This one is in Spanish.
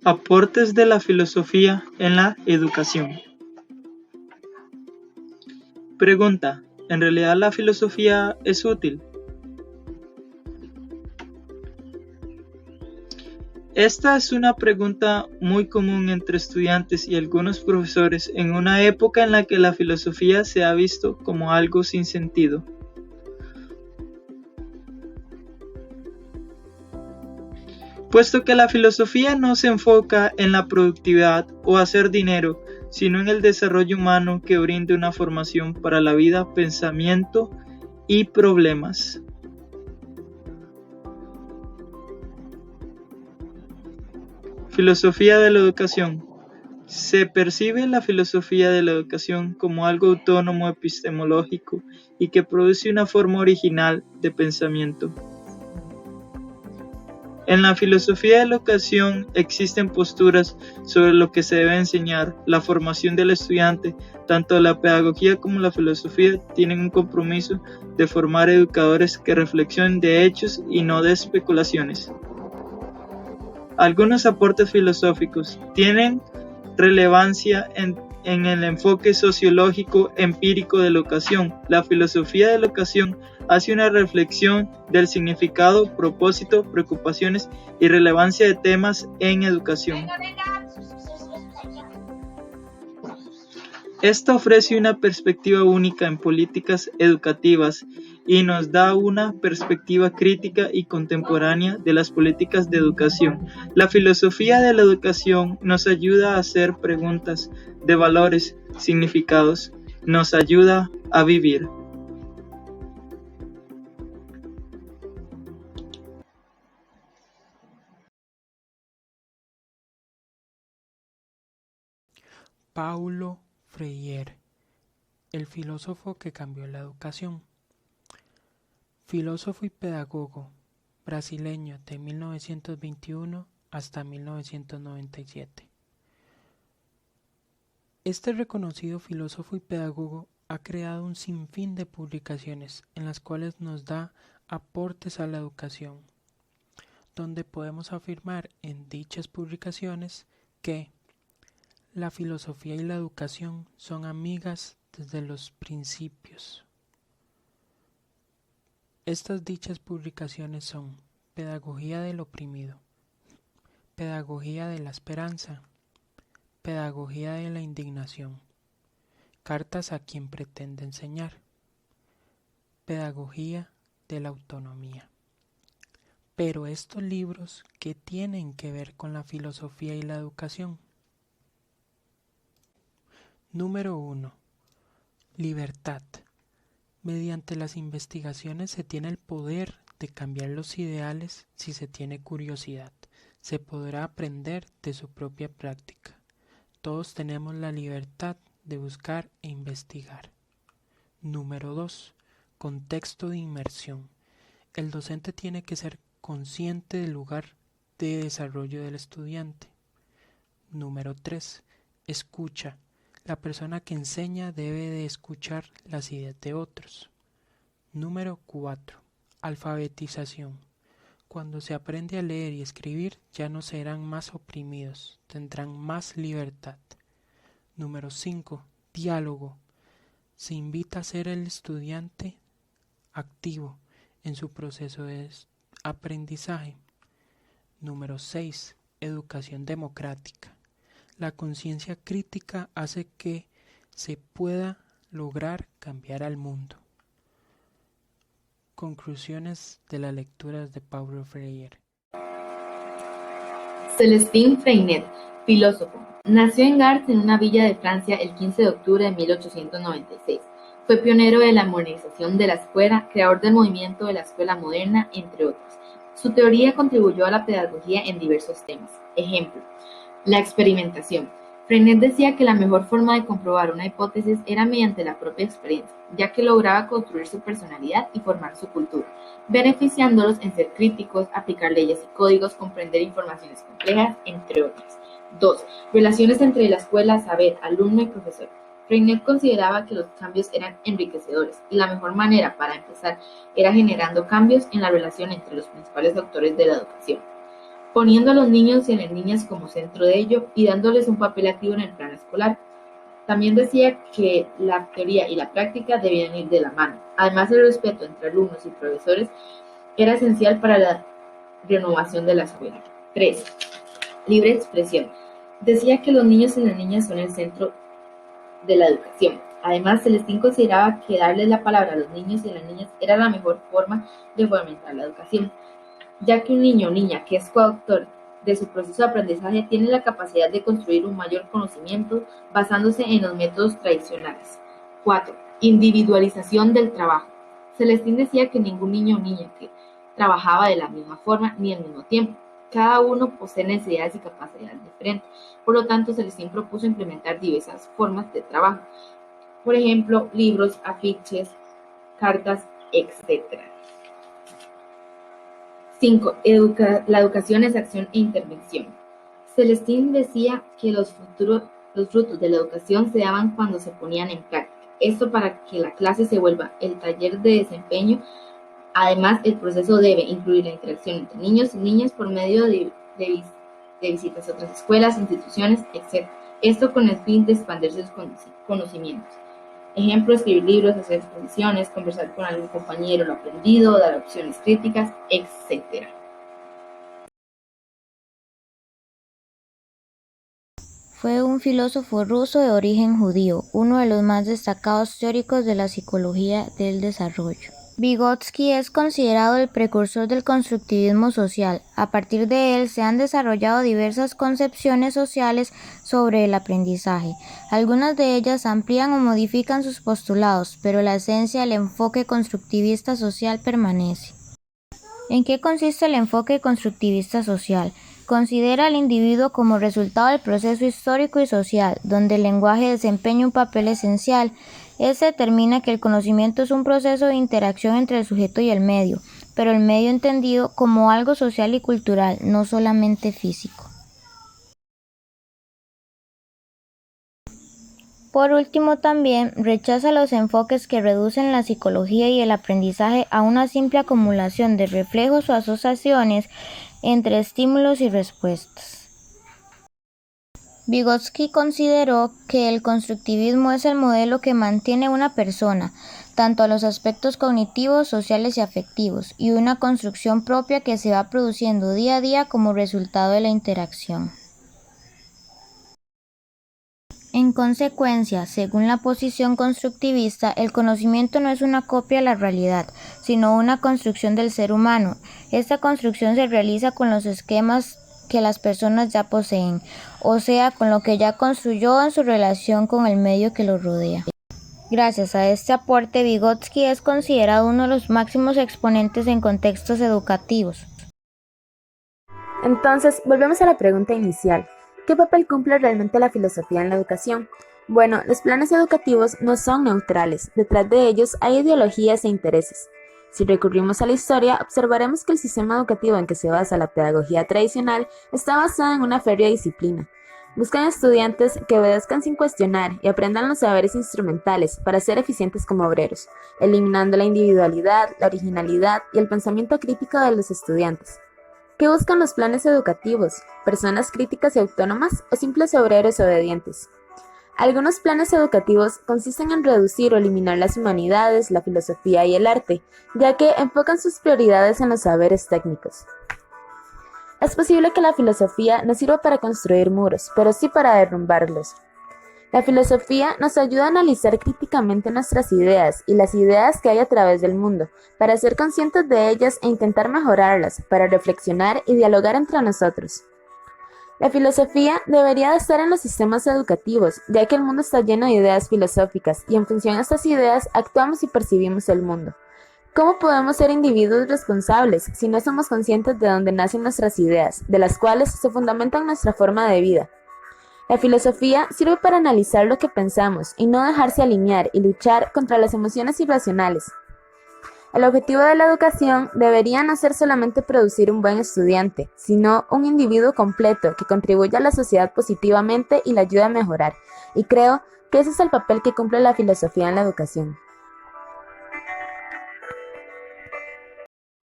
Aportes de la filosofía en la educación. Pregunta: ¿en realidad la filosofía es útil? Esta es una pregunta muy común entre estudiantes y algunos profesores en una época en la que la filosofía se ha visto como algo sin sentido. Puesto que la filosofía no se enfoca en la productividad o hacer dinero, sino en el desarrollo humano que brinde una formación para la vida, pensamiento y problemas. Filosofía de la educación. Se percibe la filosofía de la educación como algo autónomo epistemológico y que produce una forma original de pensamiento. En la filosofía de la educación existen posturas sobre lo que se debe enseñar. La formación del estudiante, tanto la pedagogía como la filosofía, tienen un compromiso de formar educadores que reflexionen de hechos y no de especulaciones. Algunos aportes filosóficos tienen relevancia en el enfoque sociológico empírico de la educación. La filosofía de la educación hace una reflexión del significado, propósito, preocupaciones y relevancia de temas en educación. Esta ofrece una perspectiva única en políticas educativas y nos da una perspectiva crítica y contemporánea de las políticas de educación. La filosofía de la educación nos ayuda a hacer preguntas de valores, significados, nos ayuda a vivir. Paulo Freire, el filósofo que cambió la educación. Filósofo y pedagogo brasileño de 1921 hasta 1997. Este reconocido filósofo y pedagogo ha creado un sinfín de publicaciones en las cuales nos da aportes a la educación, donde podemos afirmar en dichas publicaciones que la filosofía y la educación son amigas desde los principios. Estas dichas publicaciones son Pedagogía del oprimido, Pedagogía de la esperanza, Pedagogía de la indignación, Cartas a quien pretende enseñar, Pedagogía de la autonomía. Pero estos libros, ¿qué tienen que ver con la filosofía y la educación? Número 1. Libertad. Mediante las investigaciones se tiene el poder de cambiar los ideales si se tiene curiosidad. Se podrá aprender de su propia práctica. Todos tenemos la libertad de buscar e investigar. Número 2. Contexto de inmersión. El docente tiene que ser consciente del lugar de desarrollo del estudiante. Número 3. Escucha. La persona que enseña debe de escuchar las ideas de otros. Número 4. Alfabetización. Cuando se aprende a leer y escribir, ya no serán más oprimidos, tendrán más libertad. Número 5. Diálogo. Se invita a ser el estudiante activo en su proceso de aprendizaje. Número 6. Educación democrática. La conciencia crítica hace que se pueda lograr cambiar al mundo. Conclusiones de las lecturas de Paulo Freire. Célestin Freinet, filósofo. Nació en Gars, en una villa de Francia, el 15 de octubre de 1896. Fue pionero de la modernización de la escuela, creador del movimiento de la escuela moderna, entre otros. Su teoría contribuyó a la pedagogía en diversos temas. Ejemplo: la experimentación. Freinet decía que la mejor forma de comprobar una hipótesis era mediante la propia experiencia, ya que lograba construir su personalidad y formar su cultura, beneficiándolos en ser críticos, aplicar leyes y códigos, comprender informaciones complejas, entre otras. 2. Relaciones entre la escuela, saber, alumno y profesor. Freinet consideraba que los cambios eran enriquecedores y la mejor manera para empezar era generando cambios en la relación entre los principales autores de la educación. poniendo a los niños y a las niñas como centro de ello y dándoles un papel activo en el plan escolar. También decía que la teoría y la práctica debían ir de la mano. Además, el respeto entre alumnos y profesores era esencial para la renovación de la escuela. 3. Libre expresión. Decía que los niños y las niñas son el centro de la educación. Además, Celestín consideraba que darles la palabra a los niños y a las niñas era la mejor forma de fomentar la educación, ya que un niño o niña que es coautor de su proceso de aprendizaje tiene la capacidad de construir un mayor conocimiento basándose en los métodos tradicionales. 4. Individualización del trabajo. Celestín decía que ningún niño o niña que trabajaba de la misma forma ni al mismo tiempo. Cada uno posee necesidades y capacidades diferentes. Por lo tanto, Celestín propuso implementar diversas formas de trabajo. Por ejemplo, libros, afiches, cartas, etc. 5. La educación es acción e intervención. Celestín decía que los frutos de la educación se daban cuando se ponían en práctica. Esto para que la clase se vuelva el taller de desempeño. Además, el proceso debe incluir la interacción entre niños y niñas por medio de visitas a otras escuelas, instituciones, etc. Esto con el fin de expandir sus conocimientos. Ejemplo, escribir libros, hacer exposiciones, conversar con algún compañero lo aprendido, dar opciones críticas, etc. Fue un filósofo ruso de origen judío, uno de los más destacados teóricos de la psicología del desarrollo. Vygotsky es considerado el precursor del constructivismo social. A partir de él se han desarrollado diversas concepciones sociales sobre el aprendizaje. Algunas de ellas amplían o modifican sus postulados, pero la esencia del enfoque constructivista social permanece. ¿En qué consiste el enfoque constructivista social? Considera al individuo como resultado del proceso histórico y social, donde el lenguaje desempeña un papel esencial. Este determina que el conocimiento es un proceso de interacción entre el sujeto y el medio, pero el medio entendido como algo social y cultural, no solamente físico. Por último, también rechaza los enfoques que reducen la psicología y el aprendizaje a una simple acumulación de reflejos o asociaciones entre estímulos y respuestas. Vygotsky consideró que el constructivismo es el modelo que mantiene una persona, tanto a los aspectos cognitivos, sociales y afectivos, y una construcción propia que se va produciendo día a día como resultado de la interacción. En consecuencia, según la posición constructivista, el conocimiento no es una copia de la realidad, sino una construcción del ser humano. Esta construcción se realiza con los esquemas que las personas ya poseen, o sea, con lo que ya construyó en su relación con el medio que lo rodea. Gracias a este aporte, Vygotsky es considerado uno de los máximos exponentes en contextos educativos. Entonces, volvemos a la pregunta inicial. ¿Qué papel cumple realmente la filosofía en la educación? Bueno, los planes educativos no son neutrales, detrás de ellos hay ideologías e intereses. Si recurrimos a la historia, observaremos que el sistema educativo en que se basa la pedagogía tradicional está basado en una férrea disciplina. Buscan estudiantes que obedezcan sin cuestionar y aprendan los saberes instrumentales para ser eficientes como obreros, eliminando la individualidad, la originalidad y el pensamiento crítico de los estudiantes. ¿Qué buscan los planes educativos? ¿Personas críticas y autónomas o simples obreros obedientes? Algunos planes educativos consisten en reducir o eliminar las humanidades, la filosofía y el arte, ya que enfocan sus prioridades en los saberes técnicos. Es posible que la filosofía no sirva para construir muros, pero sí para derrumbarlos. La filosofía nos ayuda a analizar críticamente nuestras ideas y las ideas que hay a través del mundo, para ser conscientes de ellas e intentar mejorarlas, para reflexionar y dialogar entre nosotros. La filosofía debería de estar en los sistemas educativos, ya que el mundo está lleno de ideas filosóficas y en función a estas ideas actuamos y percibimos el mundo. ¿Cómo podemos ser individuos responsables si no somos conscientes de dónde nacen nuestras ideas, de las cuales se fundamentan nuestra forma de vida? La filosofía sirve para analizar lo que pensamos y no dejarse alinear y luchar contra las emociones irracionales. El objetivo de la educación debería no ser solamente producir un buen estudiante, sino un individuo completo que contribuya a la sociedad positivamente y la ayude a mejorar. Y creo que ese es el papel que cumple la filosofía en la educación.